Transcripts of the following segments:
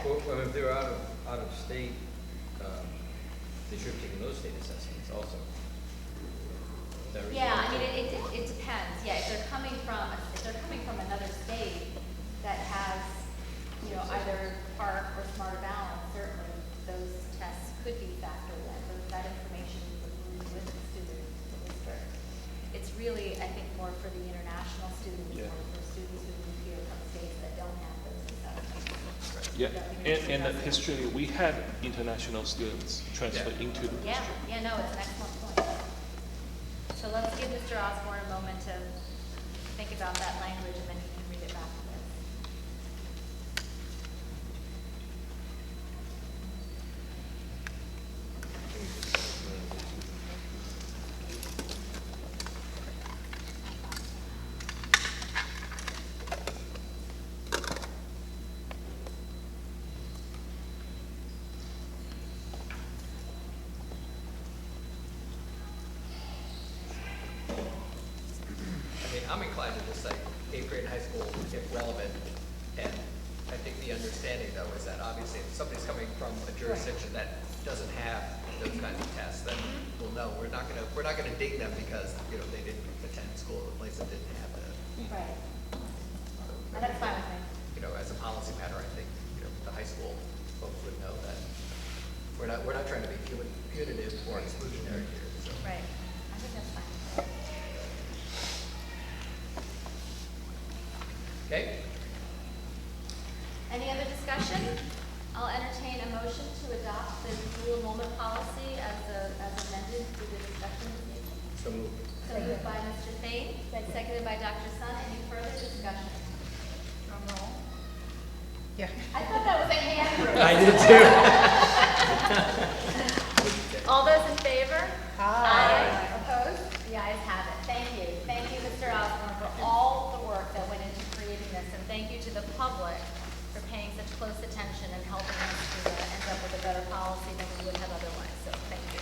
Well, if they're out of state, they should have taken those state assessments also. Is that Yeah, I reasonable? mean, it depends, yeah, if they're coming from another state that has, either Park or Smarter Balance, certainly those tests could be factored in, but that information is approved with the student, the district. It's really, I think, more for the international students, Yeah. or for students who move here from states that don't have those assessments. Yeah, Yeah, we need to and address it. history, we had international students transfer Yeah. into the Yeah, district. yeah, no, it's an excellent point. So let's give Mr. Osborne a moment to think about that language, and then he can read it back to us. I mean, I'm inclined to just say 8th grade high school if relevant. And I think the understanding though is that obviously if somebody's coming from a jurisdiction that doesn't have those kinds of tests, then we'll know. We're not gonna ding them because, they didn't attend school in a place that didn't have the, Right. And that's fine with me. as a policy matter, I think, the high school folks would know that we're not trying to be punitive or exclusionary here, so. Right. I think that's fine. Okay? Any other discussion? I'll entertain a motion to adopt the dual enrollment policy as amended through the discussion this evening. So moved. So moved by Mr. Thane, seconded by Dr. Sun. Any further discussion? Drum roll. Yeah. I thought that was a hand raise. I did too. All those in favor? Aye. Opposed? The ayes have it. Thank you. Thank you, Mr. Osborne, for all the work that went into creating this, and thank you to the public for paying such close attention and helping us to end up with a better policy than we would have otherwise. So thank you.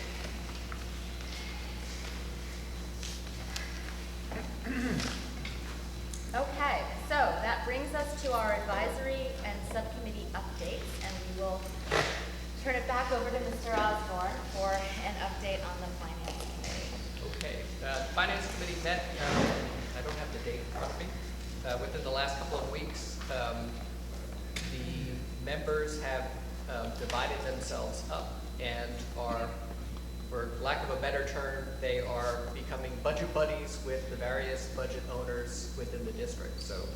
Okay, so that brings us to our advisory and subcommittee updates, and we will turn it back over to Mr. Osborne for an update on the Finance Committee. Okay, Finance Committee met, I don't have the date in front of me, within the last couple of weeks. The members have divided themselves up and are, for lack of a better term, they are becoming budget buddies with the various budget owners within the district. So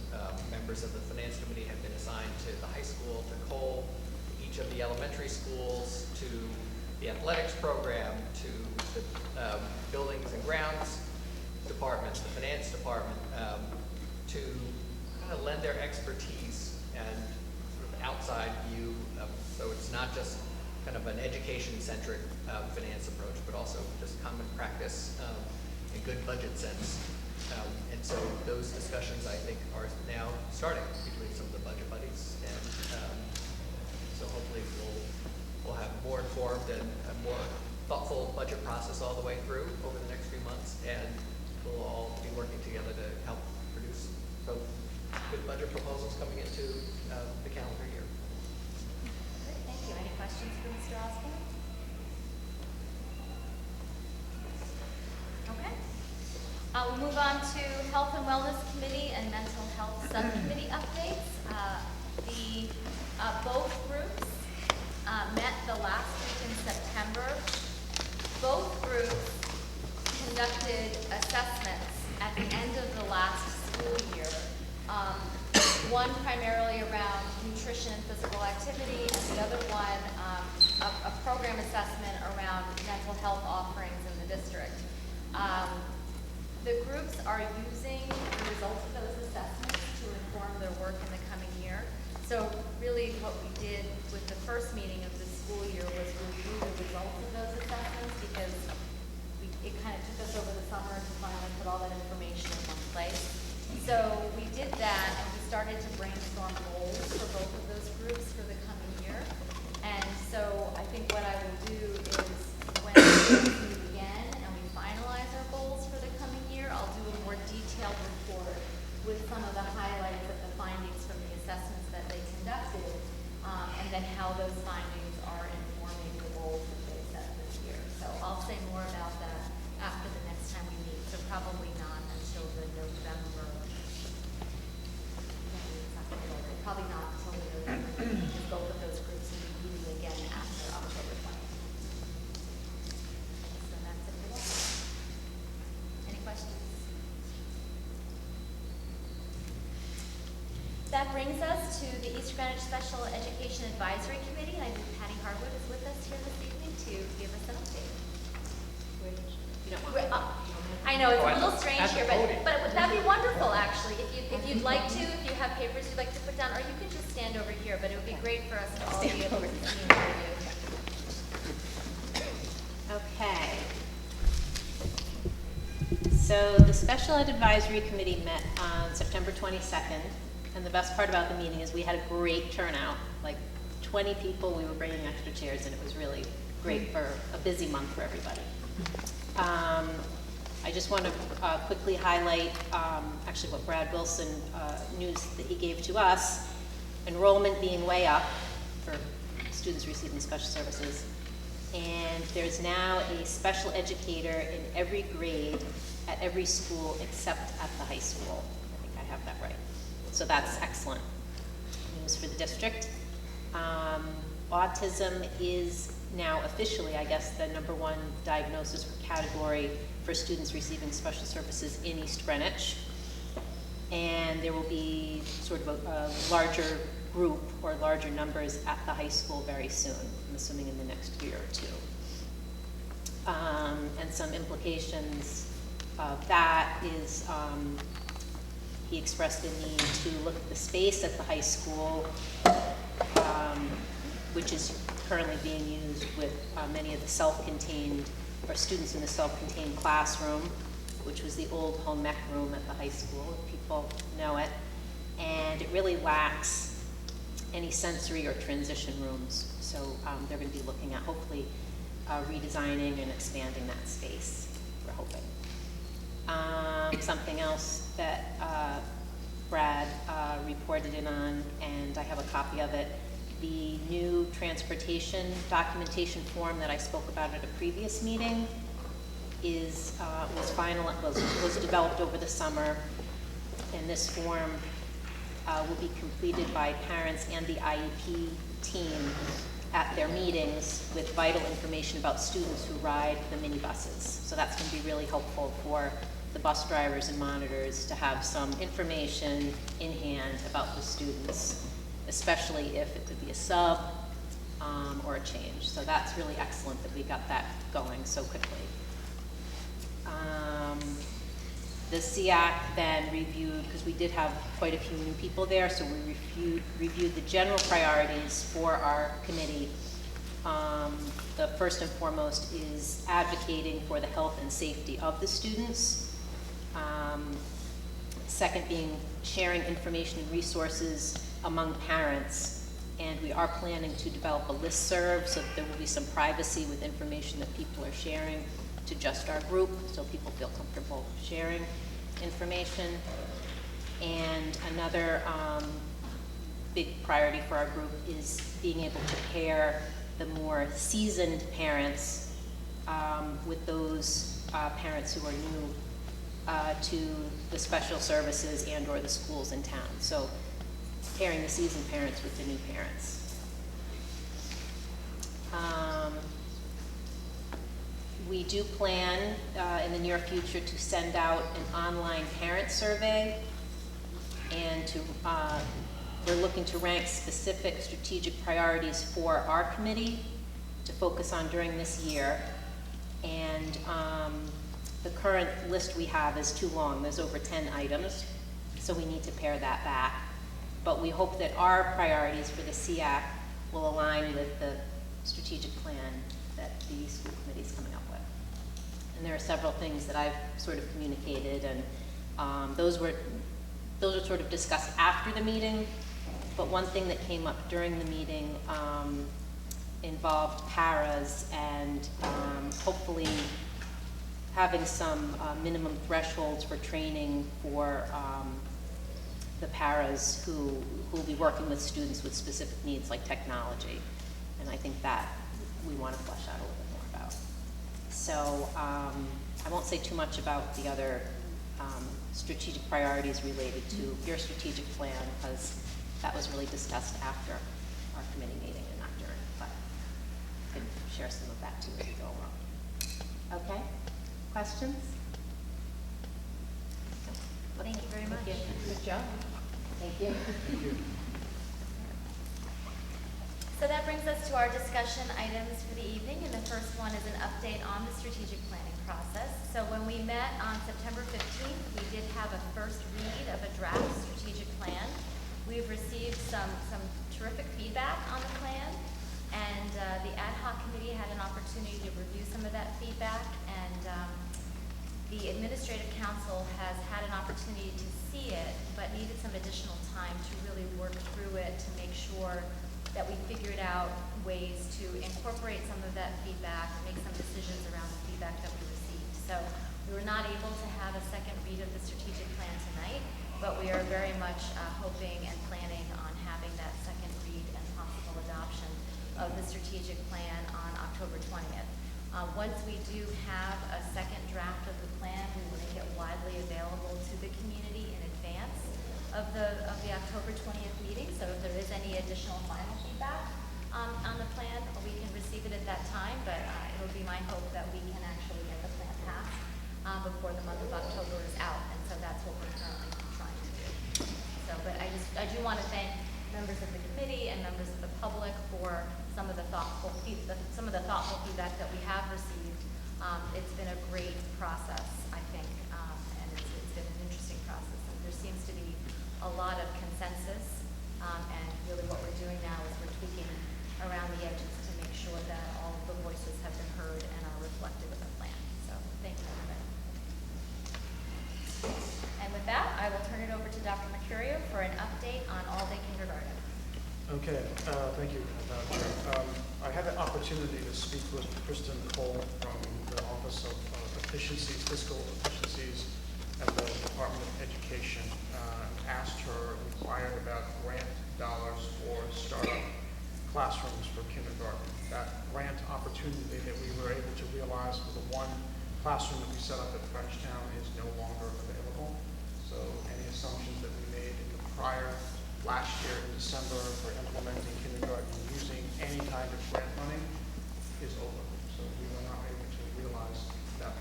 members of the Finance Committee have been assigned to the high school, to Cole, each of the elementary schools, to the athletics program, to the buildings and grounds departments, the finance department, to kind of lend their expertise and sort of outside view of, so it's not just kind of an education-centric finance approach, but also just common practice and good budget sense. And so those discussions, I think, are now starting between some of the budget buddies. And so hopefully we'll have more informed and a more thoughtful budget process all the way through over the next few months. And we'll all be working together to help produce both good budget proposals coming into the calendar year. Great, thank you. Any questions for Mr. Osborne? Okay. We'll move on to Health and Wellness Committee and Mental Health Subcommittee updates. Both groups met the last week in September. Both groups conducted assessments at the end of the last school year. One primarily around nutrition and physical activity, and the other one a program assessment around mental health offerings in the district. The groups are using the results of those assessments to inform their work in the coming year. So really what we did with the first meeting of the school year was review the results of those assessments, because it kind of took us over the summer to finally put all that information in one place. So we did that, and we started to brainstorm goals for both of those groups for the coming year. And so I think what I will do is when we meet again and we finalize our goals for the coming year, I'll do a more detailed report with some of the highlights of the findings from the assessments that they conducted, and and then how those findings are informing the goals that they set this year. So I'll say more about that after the next time we meet, so probably not until the November, probably not until the November, because both of those groups will be meeting again after October 20th. So that's it for that. Any questions? That brings us to the East Greenwich Special Education Advisory Committee. I believe Patty Harwood is with us here this evening to give us an update. I know, it's a little strange here, but that'd be wonderful, actually. If you'd like to, if you have papers you'd like to put down, or you could just stand over here, but it would be great for us to all be able to see and hear you. Okay. So the Special Ed Advisory Committee met on September 22nd, and the best part about the meeting is we had a great turnout, like 20 people. We were bringing extra chairs, and it was really great for a busy month for everybody. I just want to quickly highlight actually what Brad Wilson news that he gave to us. Enrollment being way up for students receiving special services. And there's now a special educator in every grade at every school except at the high school. I think I have that right. So that's excellent news for the district. Autism is now officially, I guess, the #1 diagnosis category for students receiving special services in East Greenwich. And there will be sort of a larger group or larger numbers at the high school very soon, I'm assuming in the next year or two. And some implications of that is he expressed the need to look at the space at the high school, which is currently being used with many of the self-contained, or students in the self-contained classroom, which was the old home ec room at the high school, if people know it. And it really lacks any sensory or transition rooms. So they're going to be looking at hopefully redesigning and expanding that space, we're hoping. Something else that Brad reported in on, and I have a copy of it, the new transportation documentation form that I spoke about at a previous meeting was developed over the summer, and this form will be completed by parents and the IEP team at their meetings with vital information about students who ride the minibuses. So that's going to be really helpful for the bus drivers and monitors to have some information in hand about the students, especially if it could be a sub or a change. So that's really excellent that we got that going so quickly. The SEAC then reviewed, because we did have quite a few new people there, so we reviewed the general priorities for our committee. The first and foremost is advocating for the health and safety of the students. Second being sharing information and resources among parents, and we are planning to develop a listserv so that there will be some privacy with information that people are sharing to just our group, so people feel comfortable sharing information. And another big priority for our group is being able to pair the more seasoned parents with those parents who are new to the special services and or the schools in town. So pairing the seasoned parents with the new parents. We do plan in the near future to send out an online parent survey, and we're looking to rank specific strategic priorities for our committee to focus on during this year. And the current list we have is too long. There's over 10 items, so we need to pare that back. But we hope that our priorities for the SEAC will align with the strategic plan that the school committee is coming up with. And there are several things that I've sort of communicated, and those were sort of discussed after the meeting. But one thing that came up during the meeting involved paras and hopefully having some minimum thresholds for training for the paras who will be working with students with specific needs like technology. And I think that we want to flesh out a little bit more about. So I won't say too much about the other strategic priorities related to your strategic plan, because that was really discussed after our committee meeting and not during, but I can share some of that too as we go along. Okay, questions? Thank you very much. Thank you. Good job. Thank you. So that brings us to our discussion items for the evening, and the first one is an update on the strategic planning process. So when we met on September 15th, we did have a first read of a draft strategic plan. We've received some terrific feedback on the plan, and the ad hoc committee had an opportunity to review some of that feedback, and the administrative council has had an opportunity to see it, but needed some additional time to really work through it to make sure that we figured out ways to incorporate some of that feedback, make some decisions around the feedback that we received. So we were not able to have a second read of the strategic plan tonight, but we are very much hoping and planning on having that second read and possible adoption of the strategic plan on October 20th. Once we do have a second draft of the plan, we will make it widely available to the community in advance of the October 20th meeting. So if there is any additional final feedback on the plan, we can receive it at that time, but it will be my hope that we can actually get the plan passed before the month of October is out, and so that's what we're currently trying to do. So, but I do want to thank members of the committee and members of the public for some of the thoughtful feedback that we have received. It's been a great process, I think, and it's been an interesting process. And there seems to be a lot of consensus, and really what we're doing now is we're tweaking around the edges to make sure that all of the voices have been heard and are reflected in the plan. So thank you, everybody. And with that, I will turn it over to Dr. Mercurio for an update on all-day kindergarten. Okay, thank you, Madam Chair. I had an opportunity to speak with Kristen Cole from the Office of Efficiencies, Fiscal Efficiencies at the Department of Education. Asked her, inquired about grant dollars for startup classrooms for kindergarten. That grant opportunity that we were able to realize for the one classroom that we set up at Frenchtown is no longer available. So any assumptions that we made in the prior last year in December for implementing kindergarten using any kind of grant money is over. So we were not able to realize that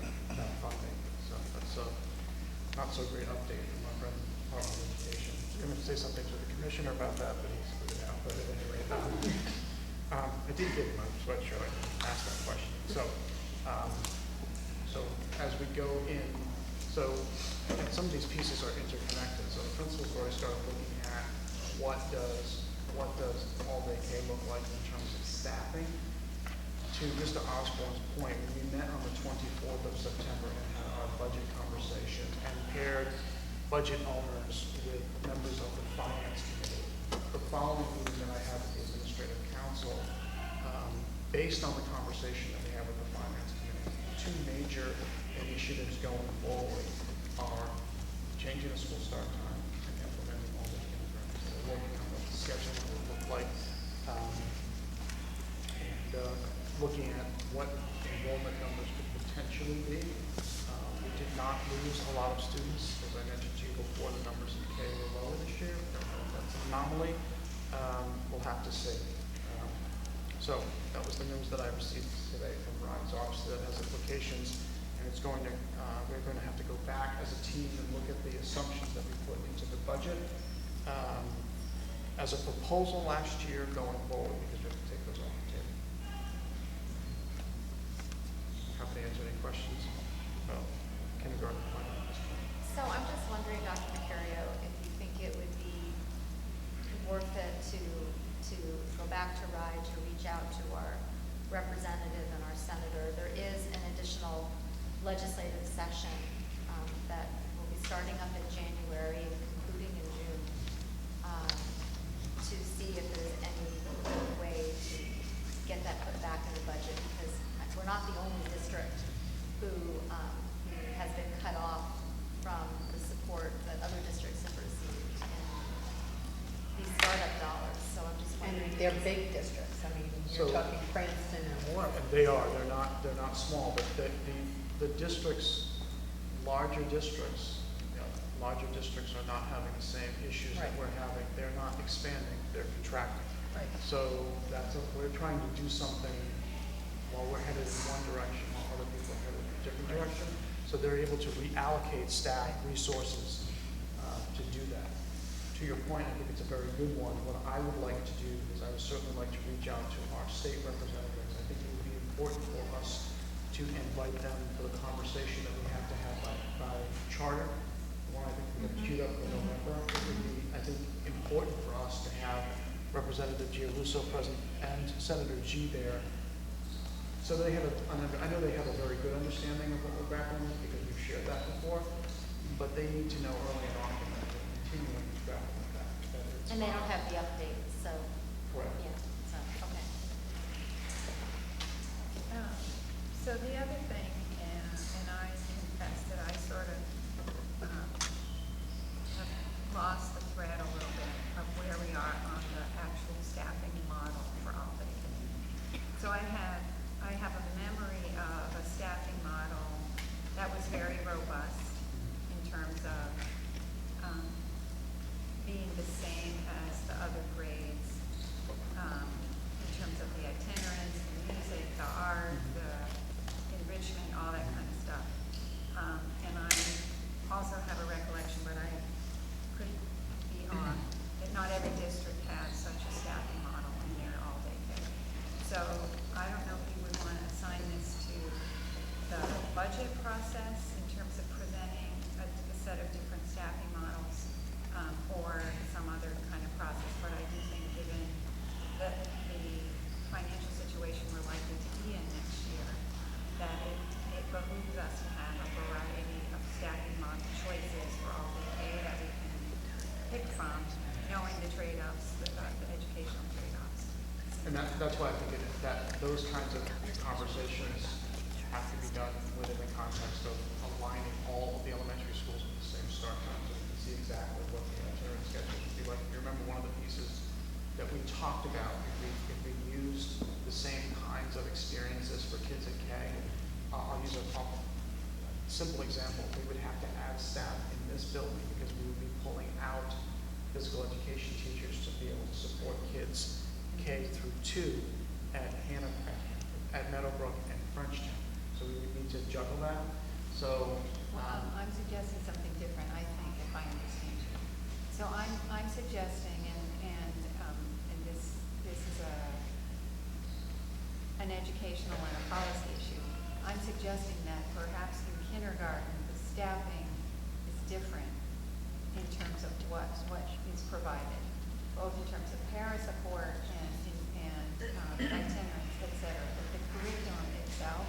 funding. So that's a not so great update from our friend Department of Education. I'm going to say something to the commissioner about that, but he's put it out. But at any rate, I did get my sweatshirt. I didn't ask that question. So, so as we go in, so and some of these pieces are interconnected. So the principals already started looking at what does all-day K look like in terms of staffing. To Mr. Osborne's point, when we met on the 24th of September and had our budget conversation and paired budget owners with members of the finance committee, the following meeting that I had with the administrative council, based on the conversation that we had with the finance committee, two major initiatives going forward are changing the school start time and implementing all-day kindergarten. So we're working on what the schedule will look like, and looking at what enrollment numbers could potentially be. We did not lose a lot of students. As I mentioned to you before, the numbers in K were lower this year. I don't know if that's an anomaly. We'll have to see. So that was the news that I received today from Ryan's office that has implications, and it's going to, we're going to have to go back as a team and look at the assumptions that we put into the budget as a proposal last year going forward, because we have to take those off the table. Happy to answer any questions about kindergarten plan at this point. So I'm just wondering, Dr. Mercurio, if you think it would be worth it to go back to RIDE, to reach out to our representative and our senator. There is an additional legislative session that will be starting up in January and concluding in June to see if there's any way to get that put back in the budget, because we're not the only district who has been cut off from the support that other districts have received. And they're big districts. I mean, you're So- talking Cranston and Warren. And they are, they're not small, but the districts, larger districts, larger districts are not having the same issues that Right. we're having. They're not expanding, they're contracting. Right. So we're trying to do something while we're headed in one direction, while other people are headed in a different direction. So they're able to reallocate staff resources to do that. To your point, I think it's a very good one. What I would like to do is I would certainly like to reach out to our state representatives. I think it would be important for us to invite them to the conversation that we have to have by charter. The one I think we have queued up for November. It would be, I think, important for us to have Representative Giarrusso present and Senator G there. So they have I know they have a very good understanding of what we're grappling with because we've shared that before, but they need to know early and often that we're continuing to grapple with that. It's And they not- don't have the updates, so, Correct. yeah, so, okay. So the other thing, and I confess that I sort of have lost the thread a little bit of where we are on the actual staffing model for Albany. So I have a memory of a staffing model that was very robust in terms of being the same as the other grades, in terms of the itinerance, the music, the art, the enrichment, all that kind of stuff. And I also have a recollection, but I could be off, that not every district has such a staffing model in their all-day care. So I don't know if you would want to assign this to the budget process in terms of presenting a set of different staffing models, or some other kind of process. But I do think, given the financial situation we're likely to be in next year, that it behooves us to have a variety of staffing model choices for all day that we can pick from, knowing the trade-offs, the educational trade-offs. And that's why I think that those kinds of conversations have to be done within the context of aligning all of the elementary schools with the same start time, so we can see exactly what the itinerary schedules would be like. If you remember, one of the pieces that we talked about, if we used the same kinds of experiences for kids at K, I'll use a simple example. We would have to add staff in this building because we would be pulling out physical education teachers to be able to support kids K through 2 at Meadowbrook and Frenchtown. So we would need to juggle that. So, Well, I'm suggesting something different, I think, if I understand you. So I'm suggesting, and this is an educational and a policy issue. I'm suggesting that perhaps in kindergarten, the staffing is different in terms of what is provided, both in terms of para support and itinerants, et cetera. But the curriculum itself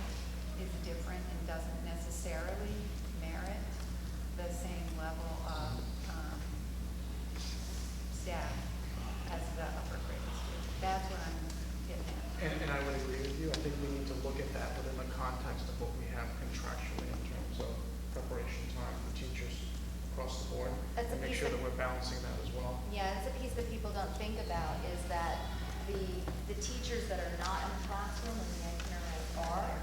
is different and doesn't necessarily merit the same level of staff as the upper grades do. That's what I'm getting at. and I would agree with you. I think we need to look at that within the context of what we have contractually in terms of preparation time for teachers across the board. That's a And make piece sure that- that we're balancing that as well. Yeah, it's a piece that people don't think about, is that the teachers that are not in the classroom when the itineraries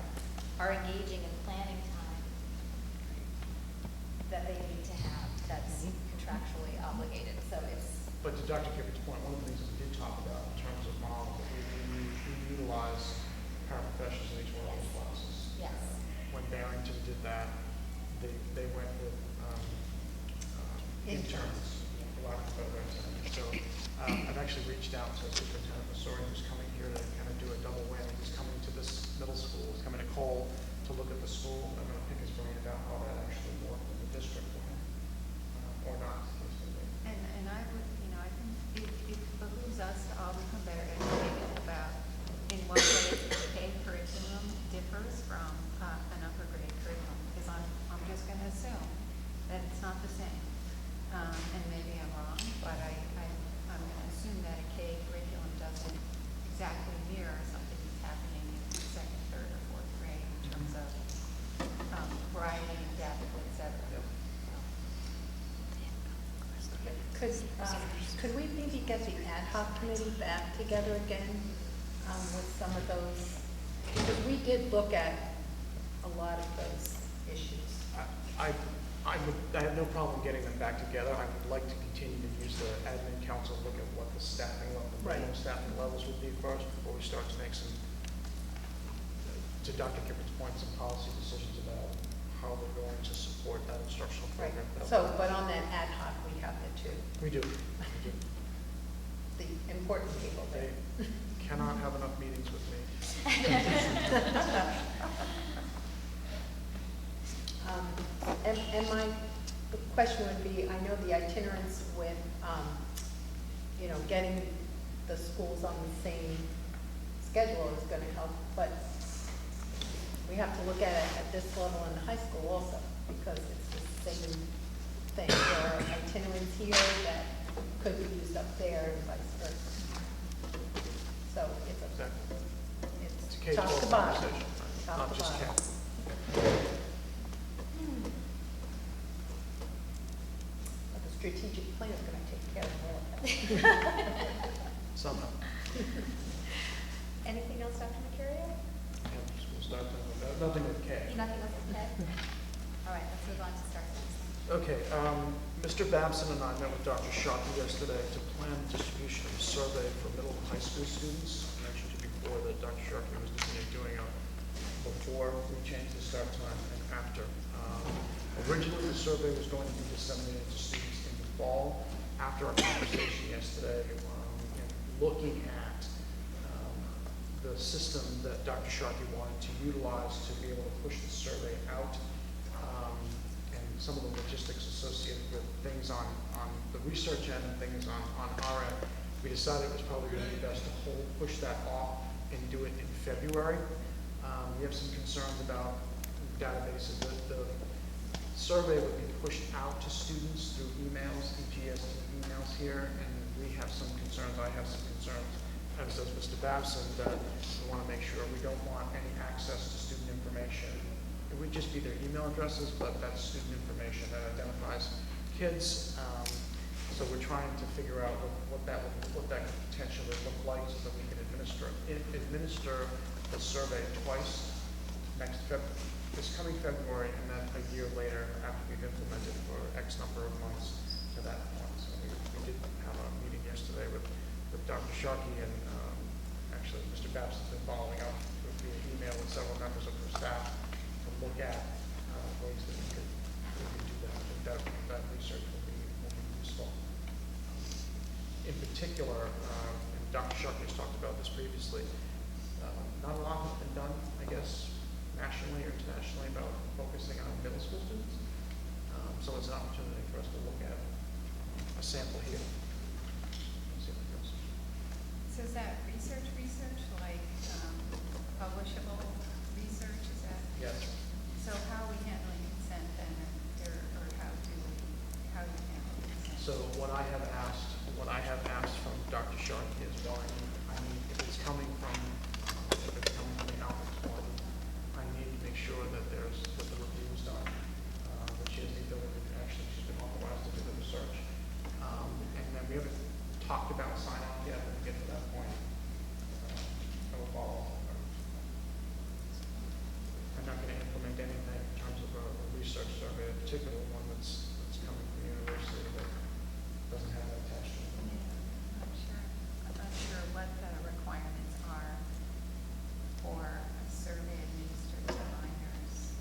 are engaging in planning time that they need to have, that's contractually obligated, so it's, But to Dr. Kipper's point, one of the things that we did talk about in terms of model, that we utilize paraprofessionals in each one of those classes. yes. When Barrington did that, they went with interns, for lack of a better way of saying it. So I've actually reached out to Superintendent Masori, who's coming here to kind of do a double whammy. He's coming to this middle school, he's coming to Cole to look at the school. I'm going to pick his brain about how that actually worked in the district for him, or not. And I would, I think it behooves us to all become better educated about in what ways the K curriculum differs from an upper grade curriculum, because I'm just going to assume that it's not the same. And maybe I'm wrong, but I'm going to assume that a K curriculum doesn't exactly mirror something that's happening in second, third, or fourth grade in terms of variety, depth, et cetera. Yep. So, Could we maybe get the ad hoc committee back together again with some of those? Because we did look at a lot of those issues. I have no problem getting them back together. I would like to continue to use the admin council, look at what the staffing level, Right. minimum staffing levels would be first before we start to make some, to Dr. Kipper's point, some policy decisions about how we're going to support that instructional Right. program. So, but on that ad hoc, we have the two, We do. the important people They there. cannot have enough meetings with me. And my question would be, I know the itinerants with, getting the schools on the same schedule is gonna help, but we have to look at it at this level in the high school also, because it's the same thing. There are itinerants here that could be used up there and vice versa. So Exactly. It's a it's top K-12 to bottom. conversation, Top not to just bottom. K. But the strategic plan is gonna take care of all of that. Somehow. Anything else, Dr. Mercurio? Yeah, we'll start with, nothing with K. Nothing else, okay? All right, let's move on to start things. Okay, Mr. Babson and I met with Dr. Shockey yesterday to plan the distribution of a survey for middle and high school students. I mentioned to you before that Dr. Shockey was looking at doing a before we changed the start time and after. Originally, the survey was going to be disseminated to students in the fall. After our conversation yesterday, and looking at the system that Dr. Sharkey wanted to utilize to be able to push the survey out, and some of the logistics associated with things on the research end and things on our end, we decided it was probably going to be best to push that off and do it in February. We have some concerns about databases. The survey would be pushed out to students through emails, EPST emails here, and we have some concerns, I have some concerns, as does Mr. Babson, that we want to make sure we don't want any access to student information. It would just be their email addresses, but that's student information that identifies kids. So we're trying to figure out what that could potentially look like so that we can administer the survey twice this coming February, and then a year later after we've implemented for X number of months to that point. So we did have a meeting yesterday with Dr. Sharkey, and actually Mr. Babson's been following up via email with several members of her staff to look at ways that we could do that. I think that research will be useful. In particular, and Dr. Sharkey has talked about this previously, not a lot has been done, I guess, nationally or internationally about focusing on middle school students. So it's an opportunity for us to look at a sample here. See how it goes. So is that research, like publishable research, is that? Yes. So how are we handling consent then, or how do you handle consent? So what I have asked from Dr. Sharkey is why if it's coming from the Alpha One, I need to make sure that the review is done, that she has the ability to actually, she's been authorized to do the research. And then we haven't talked about sign off yet, when we get to that point. I will follow up. I'm not going to implement anything in terms of a research survey, a particular one that's coming from the university that doesn't have that attached to it. I'm not sure what the requirements are for a survey administered to minors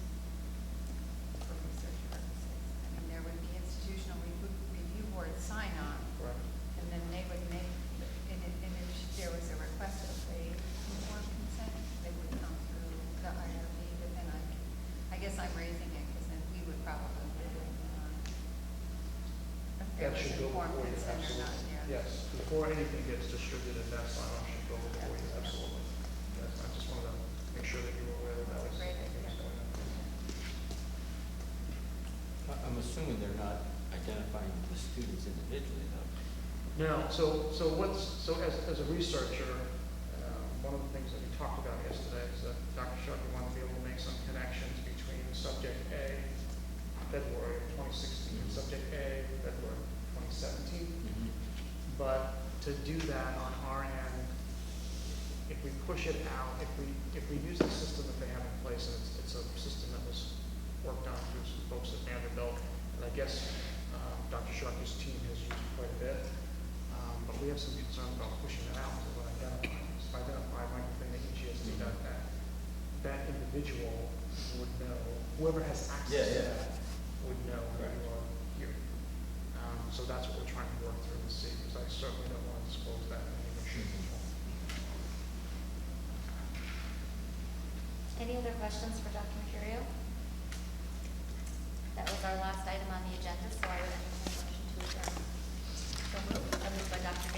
for research purposes. I mean, there would be institutional review board sign on, Correct. and then they would make, and if there was a request of a informed consent, they would come through the IRB, but then I guess I'm raising it because then we would probably do it. If there That was should go informed before you, consent or not, absolutely. yeah. Yes, before anything gets distributed, that sign off should go before you, absolutely. Yes, I just wanted to make sure that you were aware that that was. That's a great something that was idea. going on. I'm assuming they're not identifying the students individually, though. No, so as a researcher, one of the things that we talked about yesterday is that Dr. Sharkey wanted to be able to make some connections between subject A, February of 2016, and subject A, February of 17th. But to do that on our end, if we push it out, if we use the system that they have in place, and it's a system that was worked on through some folks at Vanderbilt, and I guess Dr. Sharkey's team has used quite a bit, but we have some concern about pushing it out to what identify one thing that each ESD does, that individual would know, whoever has access to that would know that you are here. So that's what we're trying to work through and see, because I certainly don't want to disclose that in any way, shape, or form. Any other questions for Dr. Mercurio? That was our last item on the agenda, so I would entertain a motion to adjourn. So moved by Dr.